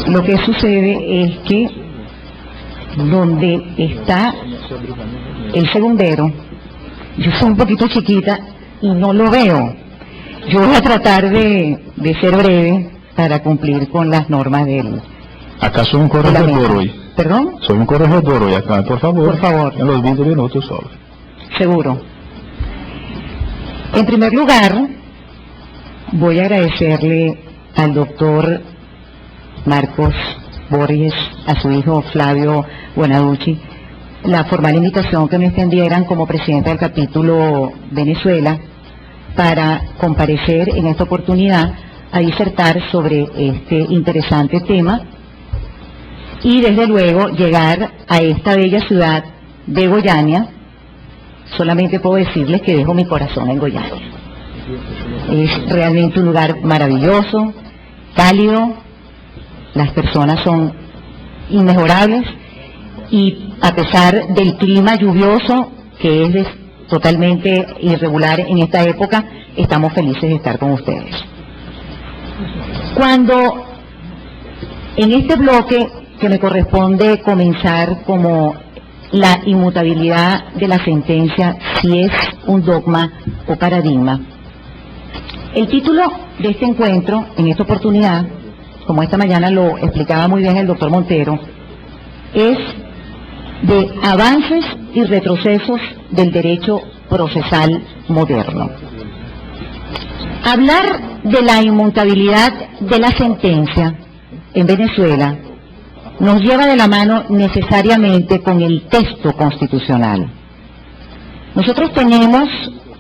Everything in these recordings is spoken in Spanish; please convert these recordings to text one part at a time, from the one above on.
Lo que sucede es que donde está el segundero, yo soy un poquito chiquita y no lo veo. Yo voy a tratar de ser breve para cumplir con las normas del... Acá soy un corregedor hoy. ¿Perdón? Soy un corregedor hoy acá, por favor. Por favor. En los 20 minutos solo. Seguro. En primer lugar, voy a agradecerle al doctor Marcos Borges, a su hijo Flavio Buenaducci, la formal invitación que me extendieran como presidenta del capítulo Venezuela para comparecer en esta oportunidad a disertar sobre este interesante tema y desde luego llegar a esta bella ciudad de Goiânia. Solamente puedo decirles que dejo mi corazón en Goiânia. Es realmente un lugar maravilloso, cálido, las personas son inmejorables y a pesar del clima lluvioso, que es totalmente irregular en esta época, estamos felices de estar con ustedes. Cuando en este bloque que me corresponde comenzar como la inmutabilidad de la sentencia, si es un dogma o paradigma, el título de este encuentro, en esta oportunidad, como esta mañana lo explicaba muy bien el doctor Montero, es de avances y retrocesos del derecho procesal moderno. Hablar de la inmutabilidad de la sentencia en Venezuela nos lleva de la mano necesariamente con el texto constitucional. Nosotros tenemos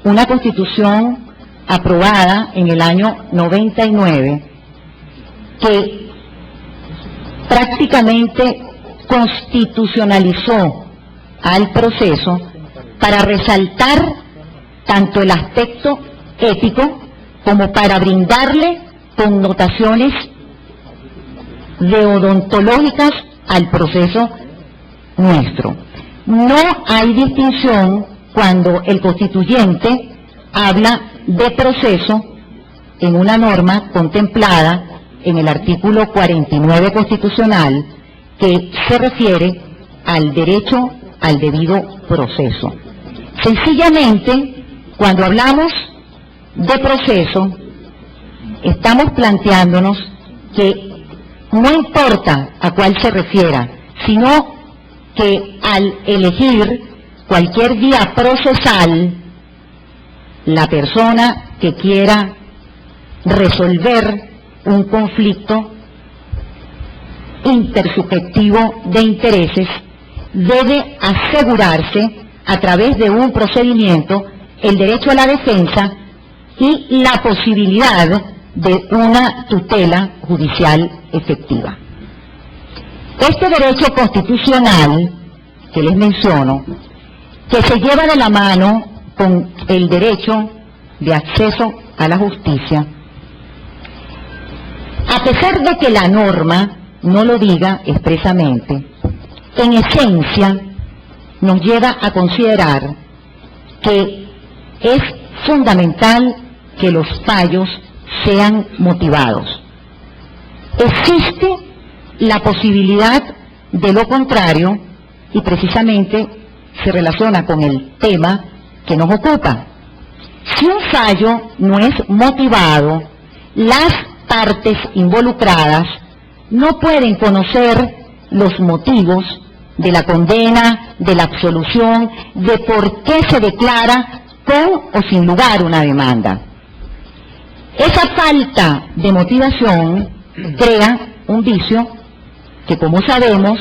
una constitución aprobada en el año 99 que prácticamente constitucionalizó al proceso para resaltar tanto el aspecto ético como para brindarle connotaciones deodontológicas al proceso nuestro. No hay distinción cuando el constituyente habla de proceso en una norma contemplada en el artículo 49 constitucional que se refiere al derecho al debido proceso. Sencillamente, cuando hablamos de proceso, estamos planteándonos que no importa a cuál se refiera, sino que al elegir cualquier vía procesal, la persona que quiera resolver un conflicto intersubjetivo de intereses debe asegurarse a través de un procedimiento el derecho a la defensa y la posibilidad de una tutela judicial efectiva. Este derecho constitucional que les menciono, que se lleva de la mano con el derecho de acceso a la justicia, a pesar de que la norma no lo diga expresamente, en esencia nos lleva a considerar que es fundamental que los fallos sean motivados. Existe la posibilidad de lo contrario y precisamente se relaciona con el tema que nos ocupa. Si un fallo no es motivado, las partes involucradas no pueden conocer los motivos de la condena, de la absolución, de por qué se declara con o sin lugar una demanda. Esa falta de motivación crea un vicio que, como sabemos,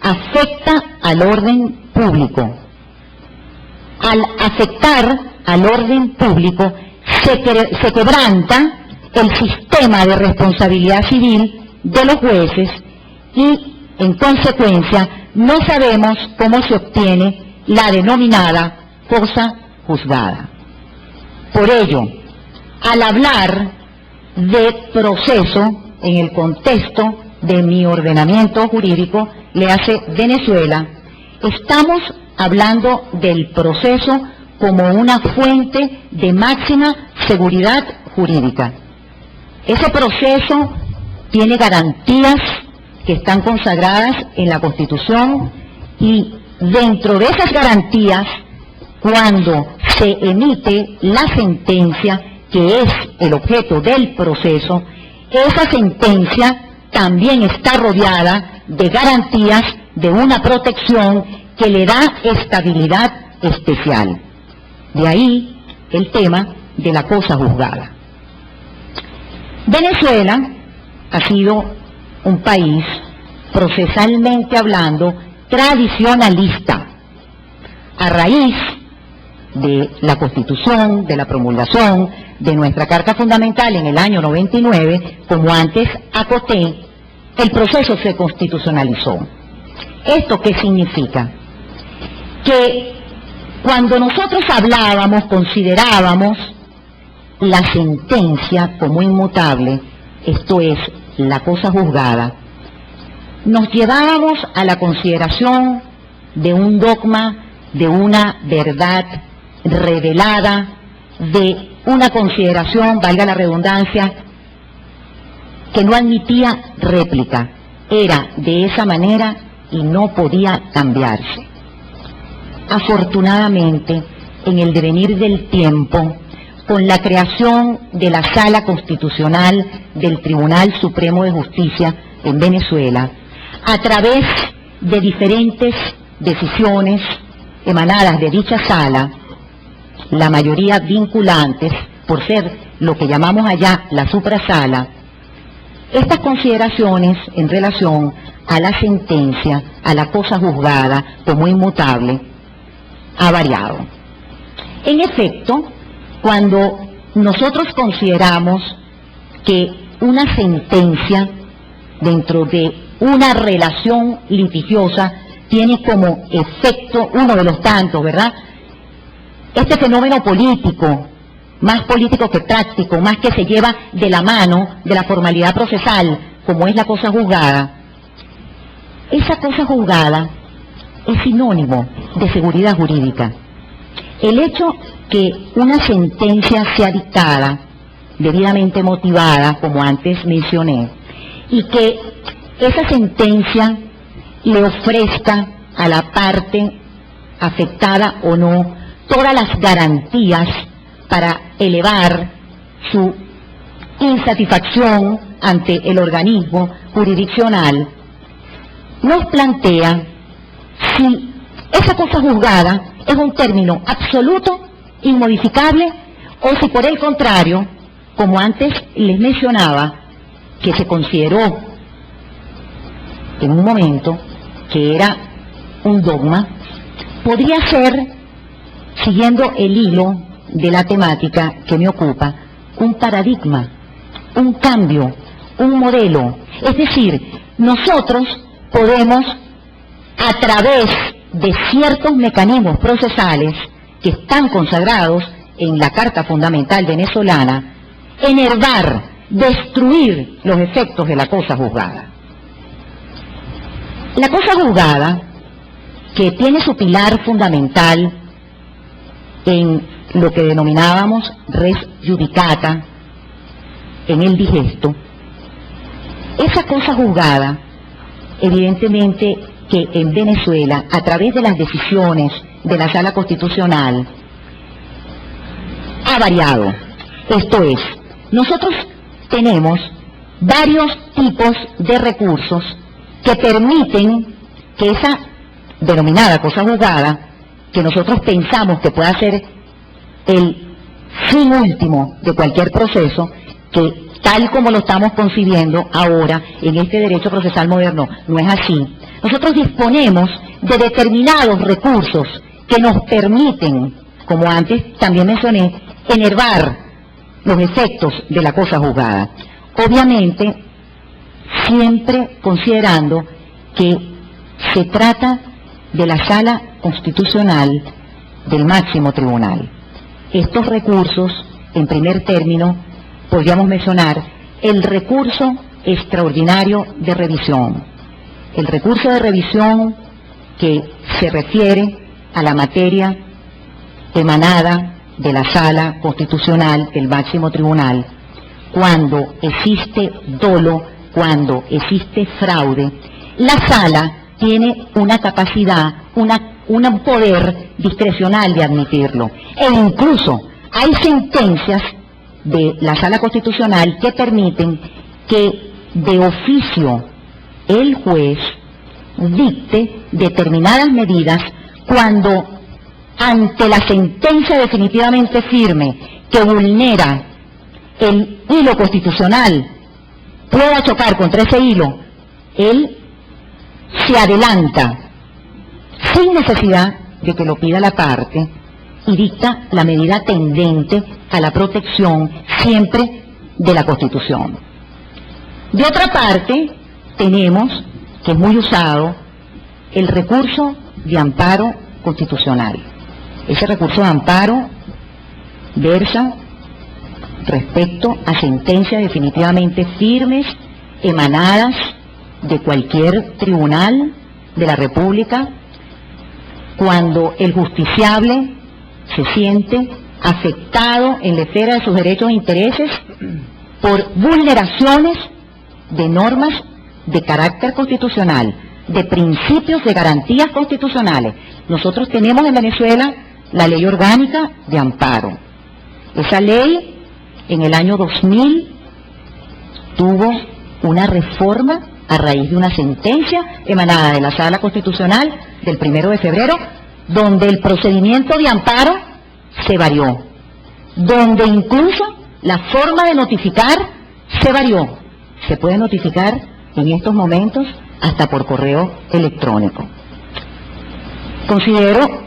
afecta al orden público. Al afectar al orden público, se quebranta el sistema de responsabilidad civil de los jueces y, en consecuencia, no sabemos cómo se obtiene la denominada cosa juzgada. Por ello, al hablar de proceso en el contexto de mi ordenamiento jurídico, le hace Venezuela, estamos hablando del proceso como una fuente de máxima seguridad jurídica. Ese proceso tiene garantías que están consagradas en la Constitución, y dentro de esas garantías, cuando se emite la sentencia, que es el objeto del proceso, esa sentencia también está rodeada de garantías de una protección que le da estabilidad especial. De ahí el tema de la cosa juzgada. Venezuela ha sido un país, procesalmente hablando, tradicionalista, a raíz de la Constitución, de la promulgación de nuestra Carta Fundamental en el año 99, como antes acoté, el proceso se constitucionalizó. ¿Esto qué significa? Que cuando nosotros hablábamos, considerábamos la sentencia como inmutable, esto es, la cosa juzgada, nos llevábamos a la consideración de un dogma, de una verdad revelada, de una consideración, valga la redundancia, que no admitía réplica. Era de esa manera y no podía cambiarse. Afortunadamente, en el devenir del tiempo, con la creación de la Sala Constitucional del Tribunal Supremo de Justicia en Venezuela, a través de diferentes decisiones emanadas de dicha sala, la mayoría vinculantes, por ser lo que llamamos allá la suprasala, estas consideraciones en relación a la sentencia, a la cosa juzgada como inmutable, ha variado. En efecto, cuando nosotros consideramos que una sentencia dentro de una relación litigiosa tiene como efecto, uno de los tantos, ¿verdad?, este fenómeno político, más político que práctico, más que se lleva de la mano de la formalidad procesal, como es la cosa juzgada, esa cosa juzgada es sinónimo de seguridad jurídica. El hecho que una sentencia sea dictada, debidamente motivada, como antes mencioné, y que esa sentencia le ofrezca a la parte afectada o no todas las garantías para elevar su insatisfacción ante el organismo jurisdiccional, nos plantea si esa cosa juzgada es un término absoluto, inmodificable, o si por el contrario, como antes les mencionaba, que se consideró en un momento que era un dogma, podría ser, siguiendo el hilo de la temática que me ocupa, un paradigma, un cambio, un modelo. Es decir, nosotros podemos, a través de ciertos mecanismos procesales que están consagrados en la Carta Fundamental venezolana, enervar, destruir los efectos de la cosa juzgada. La cosa juzgada, que tiene su pilar fundamental en lo que denominábamos res judicata, en el digesto, esa cosa juzgada, evidentemente que en Venezuela, a través de las decisiones de la Sala Constitucional, ha variado. Esto es, nosotros tenemos varios tipos de recursos que permiten que esa denominada cosa juzgada, que nosotros pensamos que pueda ser el fin último de cualquier proceso, que tal como lo estamos concibiendo ahora en este derecho procesal moderno, no es así. Nosotros disponemos de determinados recursos que nos permiten, como antes también mencioné, enervar los efectos de la cosa juzgada. Obviamente, siempre considerando que se trata de la Sala Constitucional del máximo tribunal. Estos recursos, en primer término, podríamos mencionar el recurso extraordinario de revisión. El recurso de revisión que se refiere a la materia emanada de la Sala Constitucional del máximo tribunal, cuando existe dolo cuando existe fraude, la sala tiene una capacidad, un poder discrecional de admitirlo. E incluso hay sentencias de la Sala Constitucional que permiten que de oficio el juez dicte determinadas medidas cuando ante la sentencia definitivamente firme que vulnera el hilo constitucional pueda chocar contra ese hilo, él se adelanta sin necesidad de que lo pida la parte y dicta la medida tendente a la protección siempre de la Constitución. De otra parte, tenemos, que es muy usado, el recurso de amparo constitucional. Ese recurso de amparo versa respecto a sentencias definitivamente firmes emanadas de cualquier tribunal de la República, cuando el justiciable se siente afectado en la esfera de sus derechos e intereses por vulneraciones de normas de carácter constitucional, de principios de garantías constitucionales. Nosotros tenemos en Venezuela la Ley Orgánica de Amparo. Esa ley en el año 2000 tuvo una reforma a raíz de una sentencia emanada de la Sala Constitucional del 1 de febrero, donde el procedimiento de amparo se varió, donde incluso la forma de notificar se varió. Se puede notificar en estos momentos hasta por correo electrónico. Considero,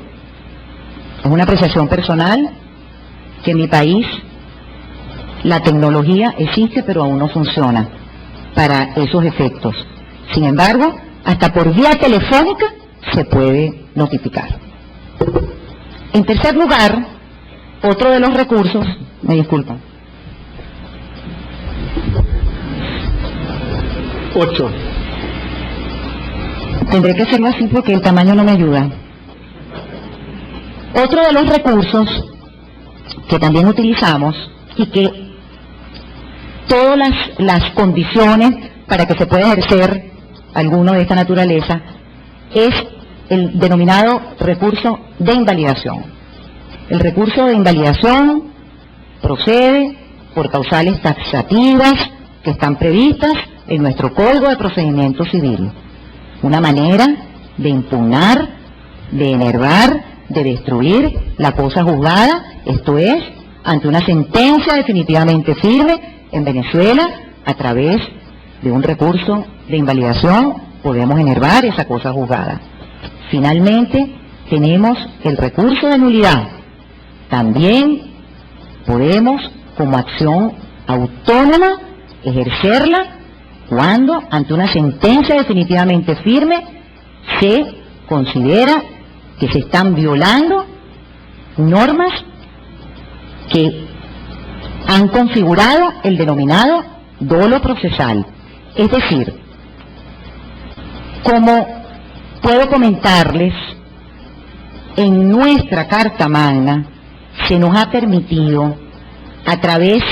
es una apreciación personal, que en mi país la tecnología existe pero aún no funciona para esos efectos. Sin embargo, hasta por vía telefónica se puede notificar. En tercer lugar, otro de los recursos, me disculpan. 8. Tendré que hacerlo así porque el tamaño no me ayuda. Otro de los recursos que también utilizamos y que todas las condiciones para que se pueda ejercer alguno de esta naturaleza es el denominado recurso de invalidación. El recurso de invalidación procede por causales taxativas que están previstas en nuestro Código de Procedimiento Civil. Una manera de impugnar, de enervar, de destruir la cosa juzgada, esto es, ante una sentencia definitivamente firme en Venezuela, a través de un recurso de invalidación podemos enervar esa cosa juzgada. Finalmente, tenemos el recurso de nulidad. También podemos, como acción autónoma, ejercerla cuando, ante una sentencia definitivamente firme, se considera que se están violando normas que han configurado el denominado dolo procesal. Es decir, como puedo comentarles, en nuestra Carta Magna se nos ha permitido, a través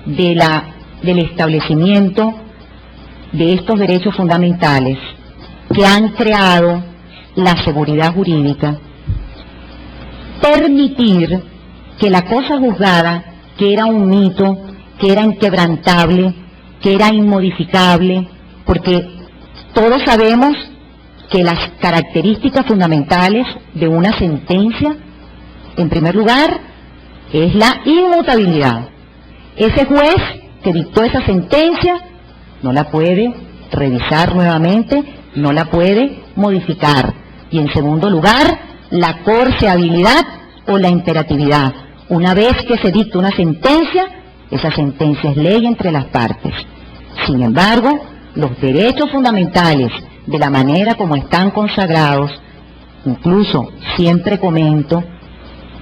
del establecimiento de estos derechos fundamentales que han creado la seguridad jurídica, permitir que la cosa juzgada, que era un mito, que era inquebrantable, que era inmodificable, porque todos sabemos que las características fundamentales de una sentencia, en primer lugar, es la inmutabilidad. Ese juez que dictó esa sentencia no la puede revisar nuevamente, no la puede modificar. Y en segundo lugar, la coercibilidad o la imperatividad. Una vez que se dicta una sentencia, esa sentencia es ley entre las partes. Sin embargo, los derechos fundamentales, de la manera como están consagrados, incluso siempre comento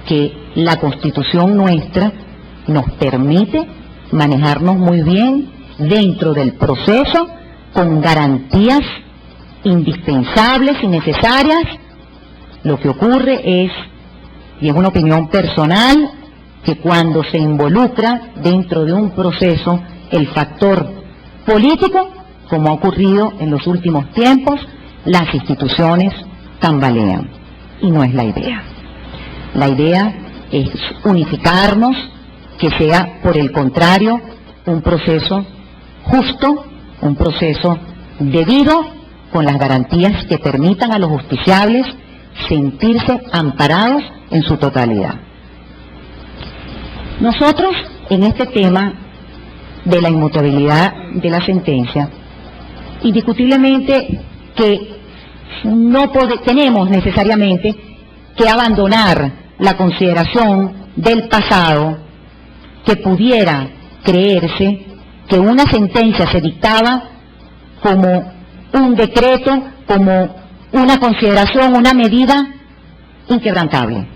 que la Constitución nuestra nos permite manejarnos muy bien dentro del proceso con garantías indispensables y necesarias. Lo que ocurre es, y es una opinión personal, que cuando se involucra dentro de un proceso el factor político, como ha ocurrido en los últimos tiempos, las instituciones tambalean. Y no es la idea. La idea es unificarnos, que sea, por el contrario, un proceso justo, un proceso debido, con las garantías que permitan a los justiciables sentirse amparados en su totalidad. Nosotros, en este tema de la inmutabilidad de la sentencia, indiscutiblemente que no tenemos necesariamente que abandonar la consideración del pasado, que pudiera creerse que una sentencia se dictaba como un decreto, como una consideración, una medida inquebrantable.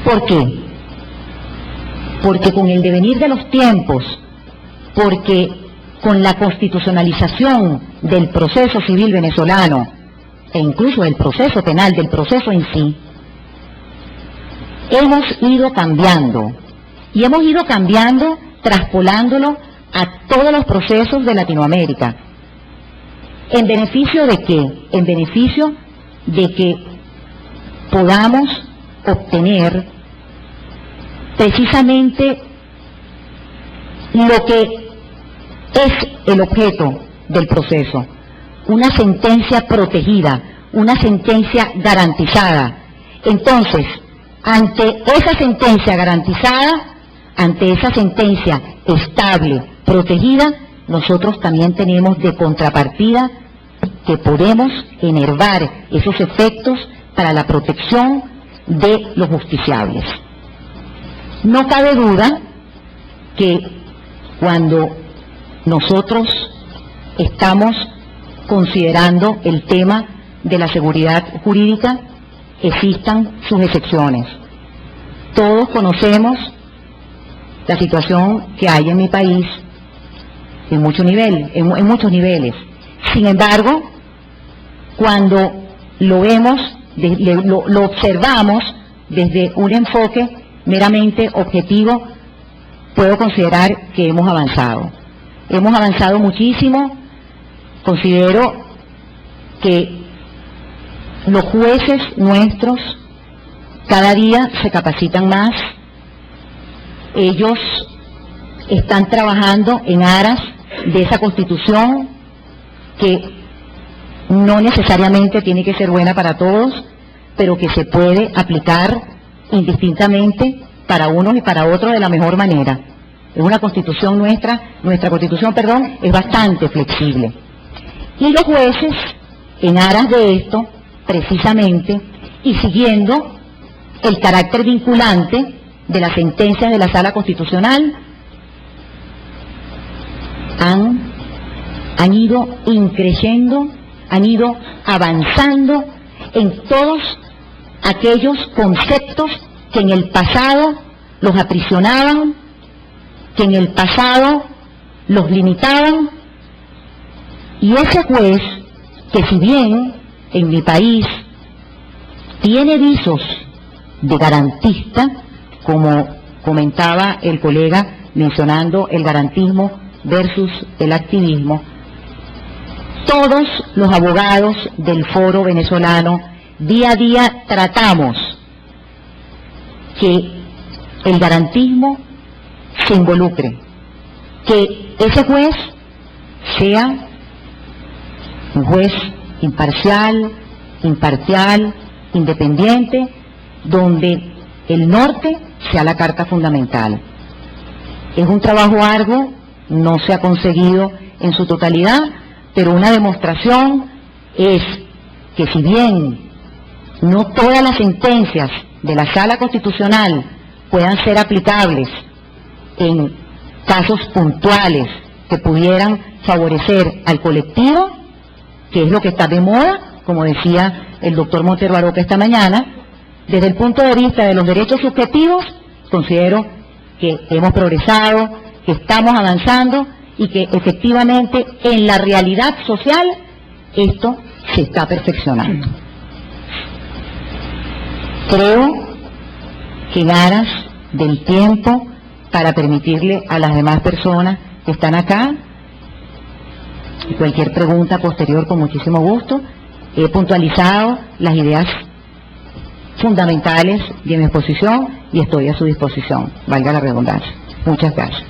¿Por qué? Porque con el devenir de los tiempos, porque con la constitucionalización del proceso civil venezolano, e incluso del proceso penal, del proceso en sí, hemos ido cambiando, y hemos ido cambiando, traspolándolo a todos los procesos de Latinoamérica. ¿En beneficio de qué? En beneficio de que podamos obtener precisamente lo que es el objeto del proceso, una sentencia protegida, una sentencia garantizada. Entonces, ante esa sentencia garantizada, ante esa sentencia estable, protegida, nosotros también tenemos de contrapartida que podemos enervar esos efectos para la protección de los justiciables. No cabe duda que cuando nosotros estamos considerando el tema de la seguridad jurídica, existan sus excepciones. Todos conocemos la situación que hay en mi país en muchos niveles. Sin embargo, cuando lo vemos, lo observamos desde un enfoque meramente objetivo, puedo considerar que hemos avanzado. Hemos avanzado muchísimo. Considero que los jueces nuestros cada día se capacitan más. Ellos están trabajando en aras de esa Constitución que no necesariamente tiene que ser buena para todos, pero que se puede aplicar indistintamente para unos y para otros de la mejor manera. Es una Constitución nuestra Constitución, es bastante flexible. Y los jueces, en aras de esto, precisamente, y siguiendo el carácter vinculante de las sentencias de la Sala Constitucional, han ido increciendo, han ido avanzando en todos aquellos conceptos que en el pasado los aprisionaban, que en el pasado los limitaban. Y ese juez, que si bien en mi país tiene visos de garantista, como comentaba el colega mencionando el garantismo versus el activismo, todos los abogados del foro venezolano día a día tratamos que el garantismo se involucre, que ese juez sea un juez imparcial, independiente, donde el norte sea la carta fundamental. Es un trabajo arduo, no se ha conseguido en su totalidad, pero una demostración es que si bien no todas las sentencias de la Sala Constitucional puedan ser aplicables en casos puntuales que pudieran favorecer al colectivo, que es lo que está de moda, como decía el doctor Montero Aroca esta mañana, desde el punto de vista de los derechos subjetivos, considero que hemos progresado, que estamos avanzando y que efectivamente en la realidad social esto se está perfeccionando. Creo que en aras del tiempo, para permitirle a las demás personas que están acá Y cualquier pregunta posterior, con muchísimo gusto. He puntualizado las ideas fundamentales de mi exposición y estoy a su disposición, valga la redundancia. Muchas gracias.